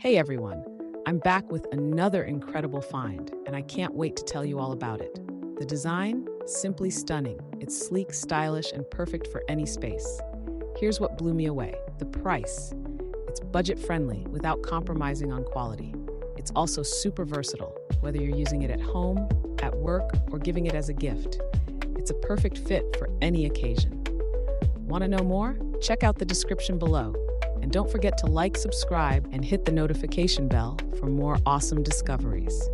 Hey everyone, I'm back with another incredible find, and I can't wait to tell you all about it. The design? Simply stunning. It's sleek, stylish, and perfect for any space. Here's what blew me away: the price. It's budget friendly without compromising on quality. It's also super versatile, whether you're using it at home, at work, or giving it as a gift. It's a perfect fit for any occasion. Want to know more? Check out the description below. And don't forget to like, subscribe, and hit the notification bell for more awesome discoveries.